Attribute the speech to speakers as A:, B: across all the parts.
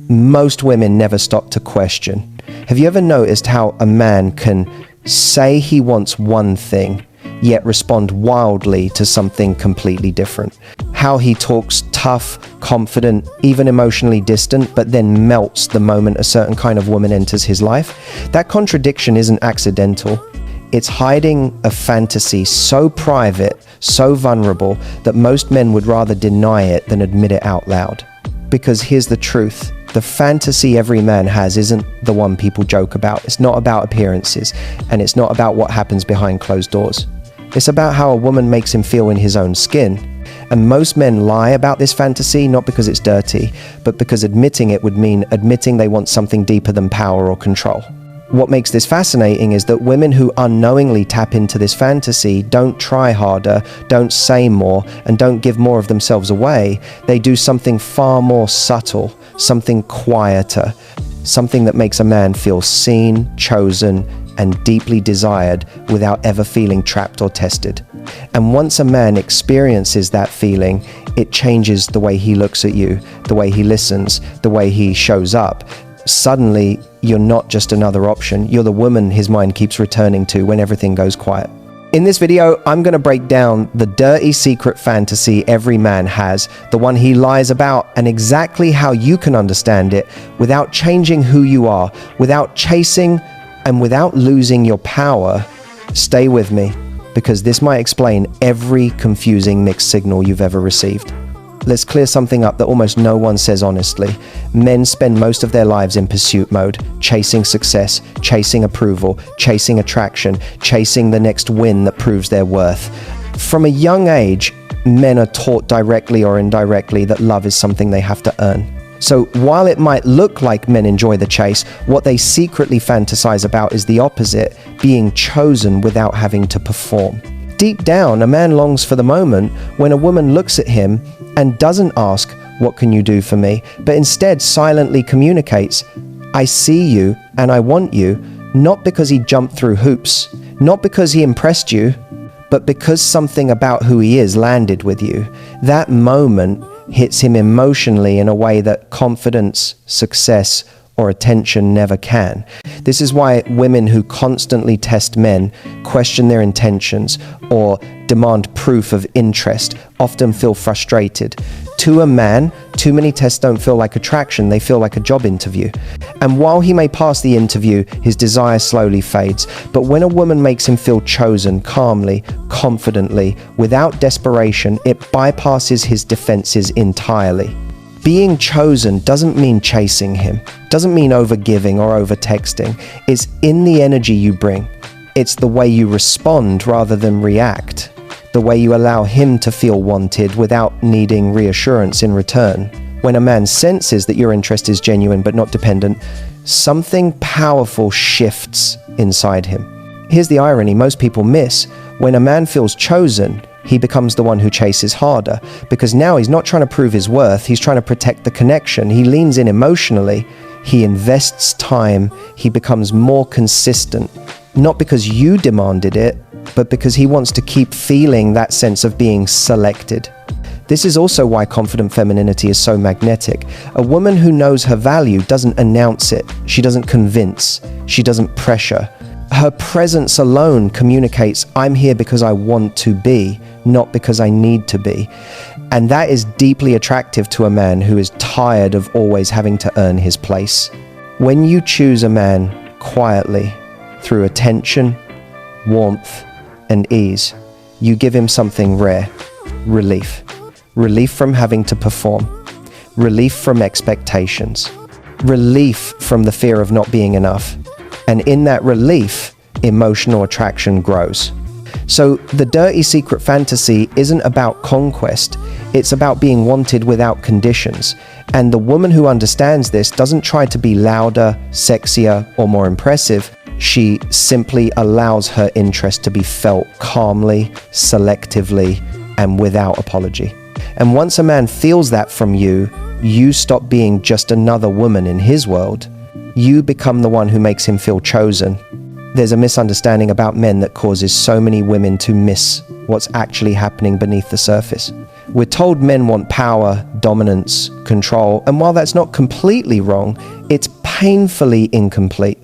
A: most women never stop to question. Have you ever noticed how a man can say he wants one thing, yet respond wildly to something completely different? How he talks tough, confident, even emotionally distant, but then melts the moment a certain kind of woman enters his life? That contradiction isn't accidental. It's hiding a fantasy so private, so vulnerable, that most men would rather deny it than admit it out loud. Because here's the truth. The fantasy every man has isn't the one people joke about. It's not about appearances, and it's not about what happens behind closed doors. It's about how a woman makes him feel in his own skin. And most men lie about this fantasy, not because it's dirty, but because admitting it would mean admitting they want something deeper than power or control. What makes this fascinating is that women who unknowingly tap into this fantasy don't try harder, don't say more, and don't give more of themselves away. They do something far more subtle, something quieter, something that makes a man feel seen, chosen, and deeply desired without ever feeling trapped or tested. And once a man experiences that feeling, it changes the way he looks at you, the way he listens, the way he shows up. Suddenly, you're not just another option. You're the woman his mind keeps returning to when everything goes quiet. In this video, I'm going to break down the dirty secret fantasy every man has, the one he lies about, and exactly how you can understand it without changing who you are, without chasing, and without losing your power. Stay with me, because this might explain every confusing mixed signal you've ever received. Let's clear something up that almost no one says honestly. Men spend most of their lives in pursuit mode, chasing success, chasing approval, chasing attraction, chasing the next win that proves their worth. From a young age, men are taught directly or indirectly that love is something they have to earn. So while it might look like men enjoy the chase, what they secretly fantasize about is the opposite, being chosen without having to perform. Deep down, a man longs for the moment when a woman looks at him and doesn't ask, "What can you do for me?" but instead silently communicates, "I see you and I want you," not because he jumped through hoops, not because he impressed you, but because something about who he is landed with you. That moment hits him emotionally in a way that confidence, success, or attention never can. This is why women who constantly test men, question their intentions, or demand proof of interest often feel frustrated. To a man, too many tests don't feel like attraction, they feel like a job interview. And while he may pass the interview, his desire slowly fades. But when a woman makes him feel chosen, calmly, confidently, without desperation, it bypasses his defenses entirely. Being chosen doesn't mean chasing him, doesn't mean over-giving or over-texting. It's in the energy you bring. It's the way you respond rather than react. The way you allow him to feel wanted without needing reassurance in return. When a man senses that your interest is genuine but not dependent, something powerful shifts inside him. Here's the irony most people miss. When a man feels chosen, he becomes the one who chases harder, because now he's not trying to prove his worth, he's trying to protect the connection. He leans in emotionally, he invests time, he becomes more consistent, not because you demanded it, but because he wants to keep feeling that sense of being selected. This is also why confident femininity is so magnetic. A woman who knows her value doesn't announce it, she doesn't convince, she doesn't pressure. Her presence alone communicates, "I'm here because I want to be, not because I need to be." And that is deeply attractive to a man who is tired of always having to earn his place. When you choose a man quietly, through attention, warmth, and ease, you give him something rare: relief. Relief from having to perform. Relief from expectations. Relief from the fear of not being enough. And in that relief, emotional attraction grows. So the dirty secret fantasy isn't about conquest, it's about being wanted without conditions. And the woman who understands this doesn't try to be louder, sexier, or more impressive. She simply allows her interest to be felt calmly, selectively, and without apology. And once a man feels that from you, you stop being just another woman in his world. You become the one who makes him feel chosen. There's a misunderstanding about men that causes so many women to miss what's actually happening beneath the surface. We're told men want power, dominance, control, and while that's not completely wrong, it's painfully incomplete.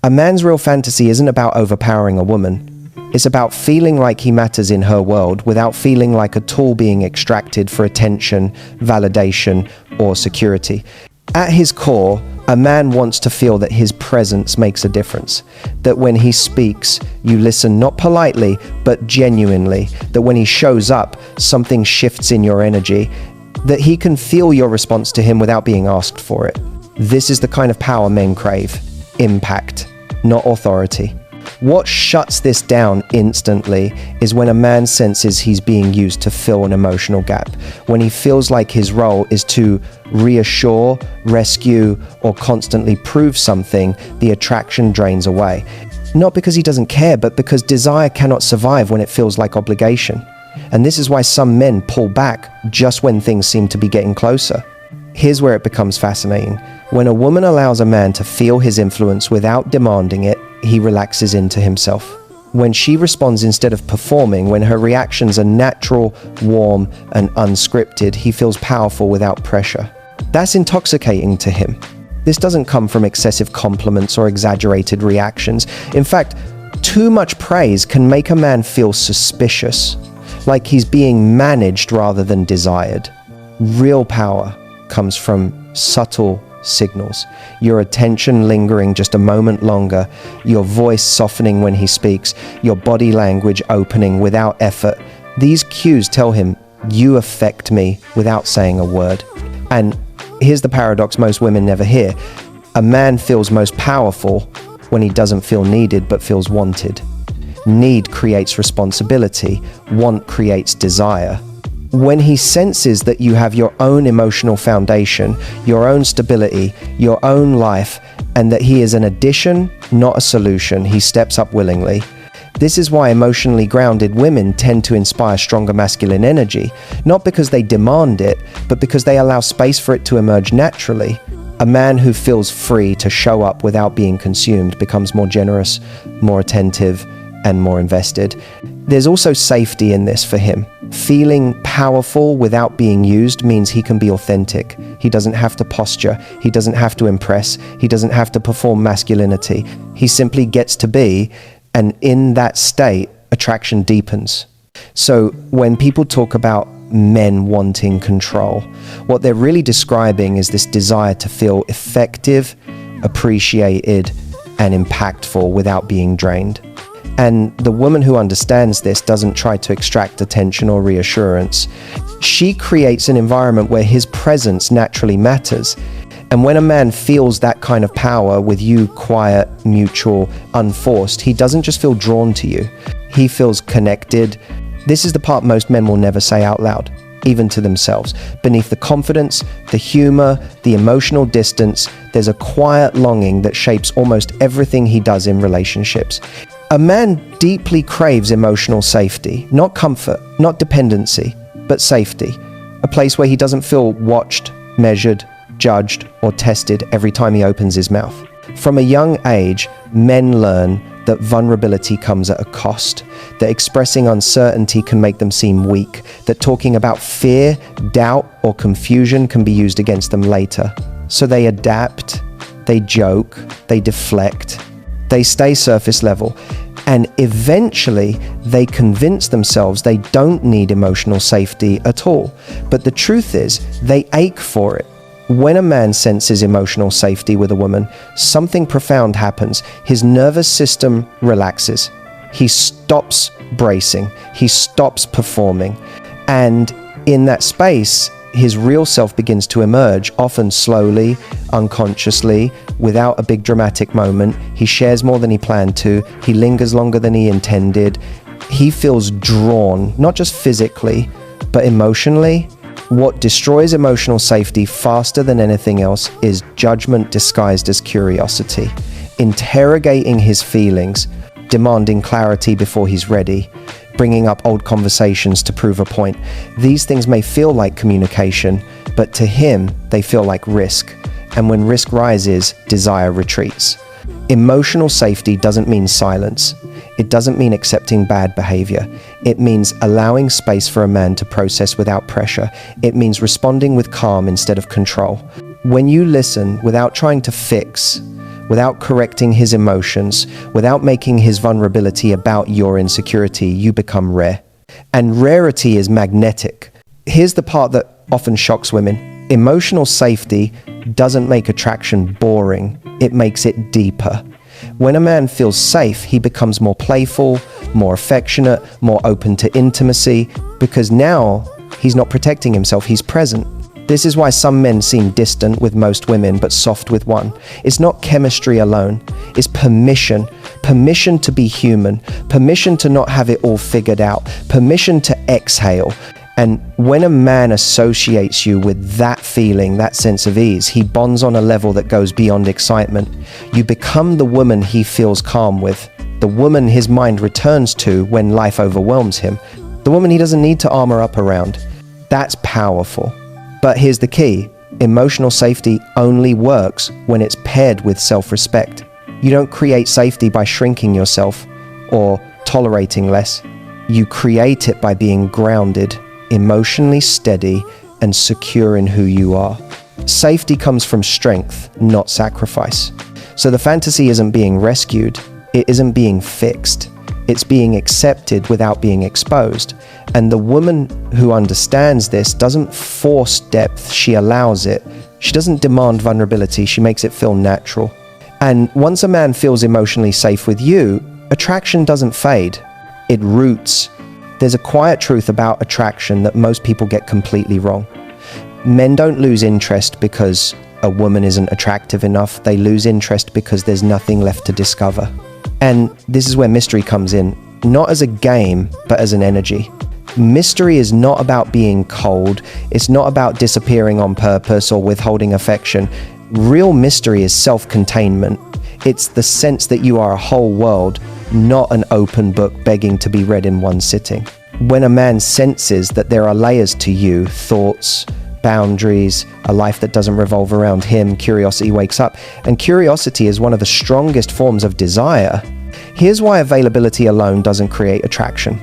A: A man's real fantasy isn't about overpowering a woman. It's about feeling like he matters in her world without feeling like a tool being extracted for attention, validation, or security. At his core, a man wants to feel that his presence makes a difference. That when he speaks, you listen not politely, but genuinely. That when he shows up, something shifts in your energy. That he can feel your response to him without being asked for it. This is the kind of power men crave. Impact, not authority. What shuts this down instantly is when a man senses he's being used to fill an emotional gap, when he feels like his role is to reassure, rescue, or constantly prove something. The attraction drains away. Not because he doesn't care, but because desire cannot survive when it feels like obligation. And this is why some men pull back just when things seem to be getting closer. Here's where it becomes fascinating. When a woman allows a man to feel his influence without demanding it, he relaxes into himself. When she responds instead of performing, when her reactions are natural, warm, and unscripted, he feels powerful without pressure. That's intoxicating to him. This doesn't come from excessive compliments or exaggerated reactions. In fact, too much praise can make a man feel suspicious, like he's being managed rather than desired. Real power comes from subtle signals. Your attention lingering just a moment longer, your voice softening when he speaks, your body language opening without effort. These cues tell him, you affect me without saying a word. And here's the paradox most women never hear. A man feels most powerful when he doesn't feel needed but feels wanted. Need creates responsibility. Want creates desire. When he senses that you have your own emotional foundation, your own stability, your own life, and that he is an addition, not a solution, he steps up willingly. This is why emotionally grounded women tend to inspire stronger masculine energy, not because they demand it, but because they allow space for it to emerge naturally. A man who feels free to show up without being consumed becomes more generous, more attentive, and more invested. There's also safety in this for him. Feeling powerful without being used means he can be authentic. He doesn't have to posture. He doesn't have to impress. He doesn't have to perform masculinity. He simply gets to be, and in that state, attraction deepens. So when people talk about men wanting control, what they're really describing is this desire to feel effective, appreciated, and impactful without being drained. And the woman who understands this doesn't try to extract attention or reassurance. She creates an environment where his presence naturally matters. And when a man feels that kind of power with you, quiet, mutual, unforced, he doesn't just feel drawn to you. He feels connected. This is the part most men will never say out loud, even to themselves. Beneath the confidence, the humor, the emotional distance, there's a quiet longing that shapes almost everything he does in relationships. A man deeply craves emotional safety, not comfort, not dependency, but safety. A place where he doesn't feel watched, measured, judged, or tested every time he opens his mouth. From a young age, men learn that vulnerability comes at a cost, that expressing uncertainty can make them seem weak, that talking about fear, doubt, or confusion can be used against them later. So they adapt, they joke, they deflect, they stay surface level, and eventually they convince themselves they don't need emotional safety at all. But the truth is, they ache for it. When a man senses emotional safety with a woman, something profound happens. His nervous system relaxes. He stops bracing. He stops performing. And in that space, his real self begins to emerge, often slowly, unconsciously, without a big dramatic moment. He shares more than he planned to. He lingers longer than he intended. He feels drawn, not just physically, but emotionally. What destroys emotional safety faster than anything else is judgment disguised as curiosity. Interrogating his feelings, demanding clarity before he's ready, bringing up old conversations to prove a point. These things may feel like communication, but to him, they feel like risk. And when risk rises, desire retreats. Emotional safety doesn't mean silence. It doesn't mean accepting bad behavior. It means allowing space for a man to process without pressure. It means responding with calm instead of control. When you listen without trying to fix, without correcting his emotions, without making his vulnerability about your insecurity, you become rare. And rarity is magnetic. Here's the part that often shocks women. Emotional safety doesn't make attraction boring. It makes it deeper. When a man feels safe, he becomes more playful, more affectionate, more open to intimacy, because now he's not protecting himself, he's present. This is why some men seem distant with most women, but soft with one. It's not chemistry alone. It's permission. Permission to be human. Permission to not have it all figured out. Permission to exhale. And when a man associates you with that feeling, that sense of ease, he bonds on a level that goes beyond excitement. You become the woman he feels calm with, the woman his mind returns to when life overwhelms him, the woman he doesn't need to armor up around. That's powerful. But here's the key. Emotional safety only works when it's paired with self-respect. You don't create safety by shrinking yourself or tolerating less. You create it by being grounded, emotionally steady, and secure in who you are. Safety comes from strength, not sacrifice. So the fantasy isn't being rescued. It isn't being fixed. It's being accepted without being exposed. And the woman who understands this doesn't force depth, she allows it. She doesn't demand vulnerability, she makes it feel natural. And once a man feels emotionally safe with you, attraction doesn't fade, it roots. There's a quiet truth about attraction that most people get completely wrong. Men don't lose interest because a woman isn't attractive enough, they lose interest because there's nothing left to discover. And this is where mystery comes in, not as a game, but as an energy. Mystery is not about being cold. It's not about disappearing on purpose or withholding affection. Real mystery is self-containment. It's the sense that you are a whole world, not an open book begging to be read in one sitting. When a man senses that there are layers to you, thoughts, boundaries, a life that doesn't revolve around him, curiosity wakes up. And curiosity is one of the strongest forms of desire. Here's why availability alone doesn't create attraction.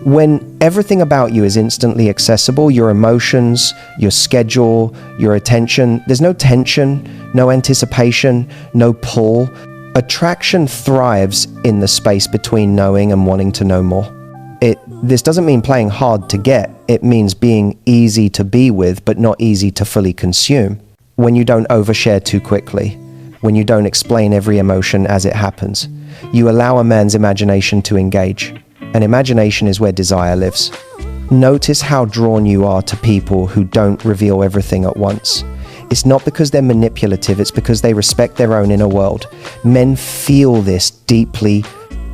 A: When everything about you is instantly accessible, your emotions, your schedule, your attention, there's no tension, no anticipation, no pull. Attraction thrives in the space between knowing and wanting to know more. This doesn't mean playing hard to get. It means being easy to be with, but not easy to fully consume. When you don't overshare too quickly, when you don't explain every emotion as it happens, you allow a man's imagination to engage. And imagination is where desire lives. Notice how drawn you are to people who don't reveal everything at once. It's not because they're manipulative, it's because they respect their own inner world. Men feel this deeply.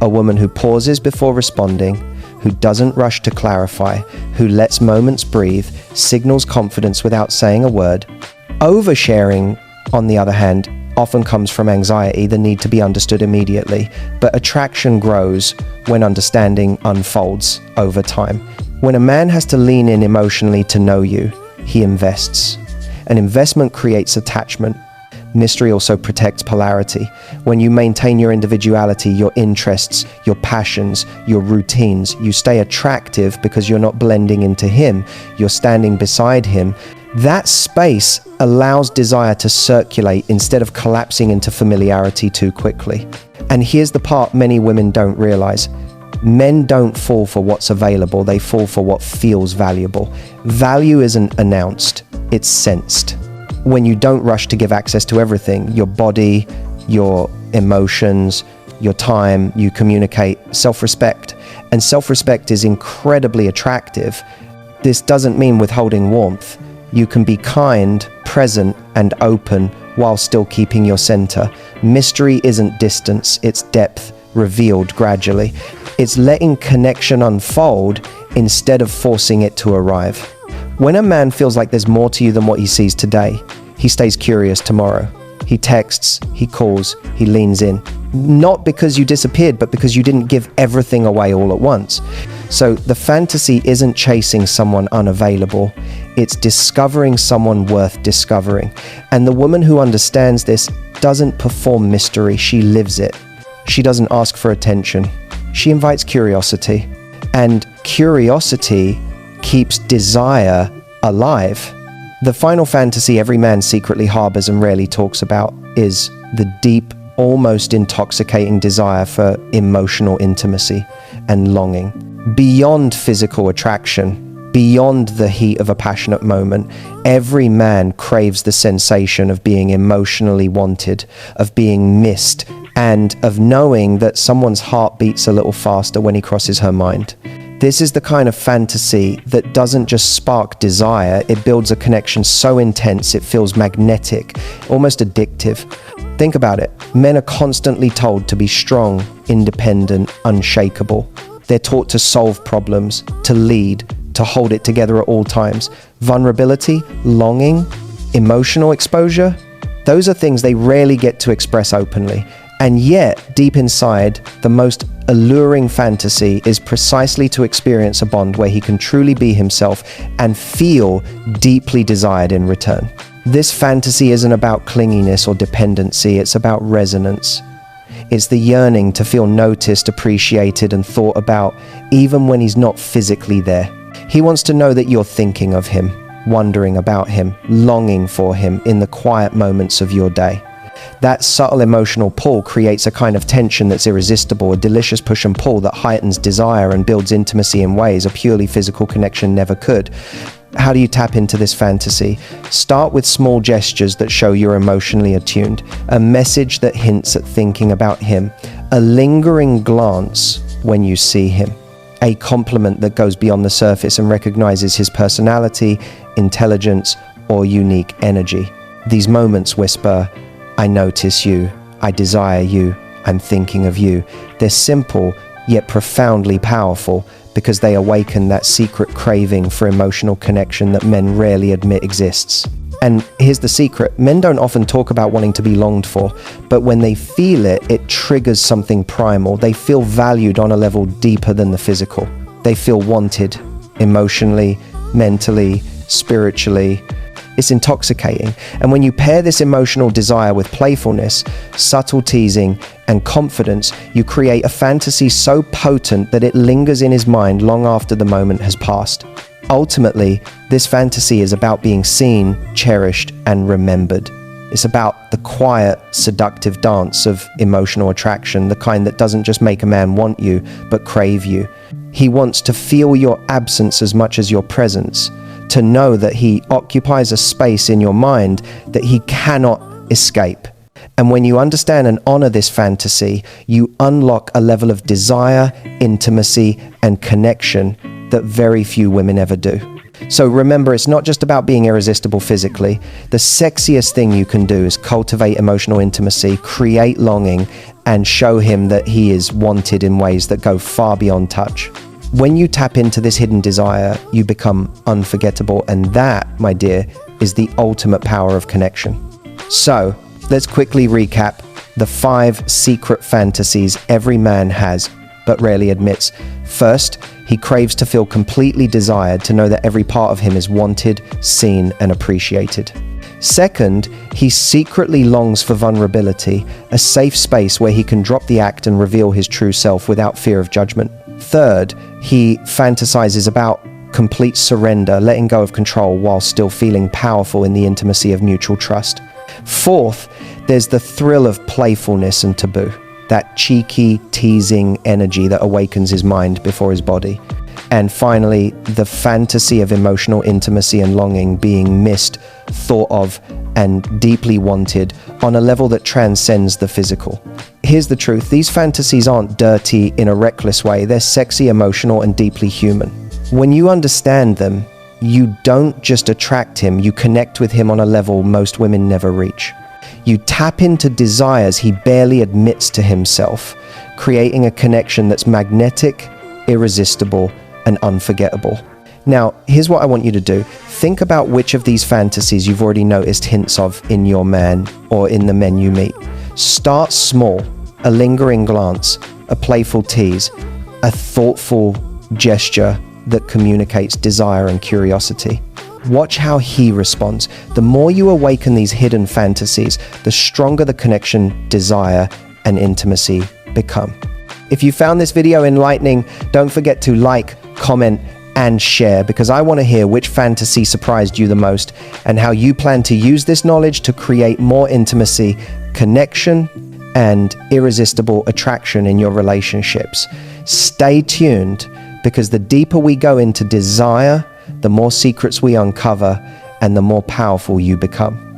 A: A woman who pauses before responding, who doesn't rush to clarify, who lets moments breathe, signals confidence without saying a word. Oversharing, on the other hand, often comes from anxiety, the need to be understood immediately. But attraction grows when understanding unfolds over time. When a man has to lean in emotionally to know you, he invests. An investment creates attachment. Mystery also protects polarity. When you maintain your individuality, your interests, your passions, your routines, you stay attractive because you're not blending into him, you're standing beside him. That space allows desire to circulate instead of collapsing into familiarity too quickly. And here's the part many women don't realize. Men don't fall for what's available, they fall for what feels valuable. Value isn't announced, it's sensed. When you don't rush to give access to everything, your body, your emotions, your time, you communicate self-respect. And self-respect is incredibly attractive. This doesn't mean withholding warmth. You can be kind, present, and open while still keeping your center. Mystery isn't distance, it's depth, revealed gradually. It's letting connection unfold instead of forcing it to arrive. When a man feels like there's more to you than what he sees today, he stays curious tomorrow. He texts, he calls, he leans in. Not because you disappeared, but because you didn't give everything away all at once. So the fantasy isn't chasing someone unavailable, it's discovering someone worth discovering. And the woman who understands this doesn't perform mystery, she lives it. She doesn't ask for attention, She invites curiosity. And curiosity keeps desire alive. The final fantasy every man secretly harbors and rarely talks about is the deep, almost intoxicating desire for emotional intimacy and longing. Beyond physical attraction, beyond the heat of a passionate moment, every man craves the sensation of being emotionally wanted, of being missed, and of knowing that someone's heart beats a little faster when he crosses her mind. This is the kind of fantasy that doesn't just spark desire, it builds a connection so intense it feels magnetic, almost addictive. Think about it. Men are constantly told to be strong, independent, unshakable. They're taught to solve problems, to lead, to hold it together at all times. Vulnerability, longing, emotional exposure, those are things they rarely get to express openly. And yet, deep inside, the most alluring fantasy is precisely to experience a bond where he can truly be himself and feel deeply desired in return. This fantasy isn't about clinginess or dependency, it's about resonance. It's the yearning to feel noticed, appreciated, and thought about, even when he's not physically there. He wants to know that you're thinking of him, wondering about him, longing for him in the quiet moments of your day. That subtle emotional pull creates a kind of tension that's irresistible, a delicious push and pull that heightens desire and builds intimacy in ways a purely physical connection never could. How do you tap into this fantasy? Start with small gestures that show you're emotionally attuned, a message that hints at thinking about him, a lingering glance when you see him, a compliment that goes beyond the surface and recognizes his personality, intelligence, or unique energy. These moments whisper, "I notice you, I desire you, I'm thinking of you." They're simple, yet profoundly powerful, because they awaken that secret craving for emotional connection that men rarely admit exists. And here's the secret, men don't often talk about wanting to be longed for, but when they feel it, it triggers something primal. They feel valued on a level deeper than the physical. They feel wanted, emotionally, mentally, spiritually. It's intoxicating. And when you pair this emotional desire with playfulness, subtle teasing, and confidence, you create a fantasy so potent that it lingers in his mind long after the moment has passed. Ultimately, this fantasy is about being seen, cherished, and remembered. It's about the quiet, seductive dance of emotional attraction, the kind that doesn't just make a man want you, but crave you. He wants to feel your absence as much as your presence, to know that he occupies a space in your mind that he cannot escape. And when you understand and honor this fantasy, you unlock a level of desire, intimacy, and connection that very few women ever do. So remember, it's not just about being irresistible physically. The sexiest thing you can do is cultivate emotional intimacy, create longing, and show him that he is wanted in ways that go far beyond touch. When you tap into this hidden desire, you become unforgettable, and that, my dear, is the ultimate power of connection. So, let's quickly recap the 5 secret fantasies every man has, but rarely admits. First, he craves to feel completely desired, to know that every part of him is wanted, seen, and appreciated. Second, he secretly longs for vulnerability, a safe space where he can drop the act and reveal his true self without fear of judgment. Third, he fantasizes about complete surrender, letting go of control while still feeling powerful in the intimacy of mutual trust. Fourth, there's the thrill of playfulness and taboo, that cheeky, teasing energy that awakens his mind before his body. And finally, the fantasy of emotional intimacy and longing, being missed, thought of, and deeply wanted on a level that transcends the physical. Here's the truth, these fantasies aren't dirty in a reckless way, they're sexy, emotional, and deeply human. When you understand them, you don't just attract him, you connect with him on a level most women never reach. You tap into desires he barely admits to himself, creating a connection that's magnetic, irresistible, and unforgettable. Now, here's what I want you to do. Think about which of these fantasies you've already noticed hints of in your man or in the men you meet. Start small, a lingering glance, a playful tease, a thoughtful gesture that communicates desire and curiosity. Watch how he responds. The more you awaken these hidden fantasies, the stronger the connection, desire, and intimacy become. If you found this video enlightening, don't forget to like, comment, and share, because I want to hear which fantasy surprised you the most and how you plan to use this knowledge to create more intimacy, connection, and irresistible attraction in your relationships. Stay tuned, because the deeper we go into desire, the more secrets we uncover and the more powerful you become.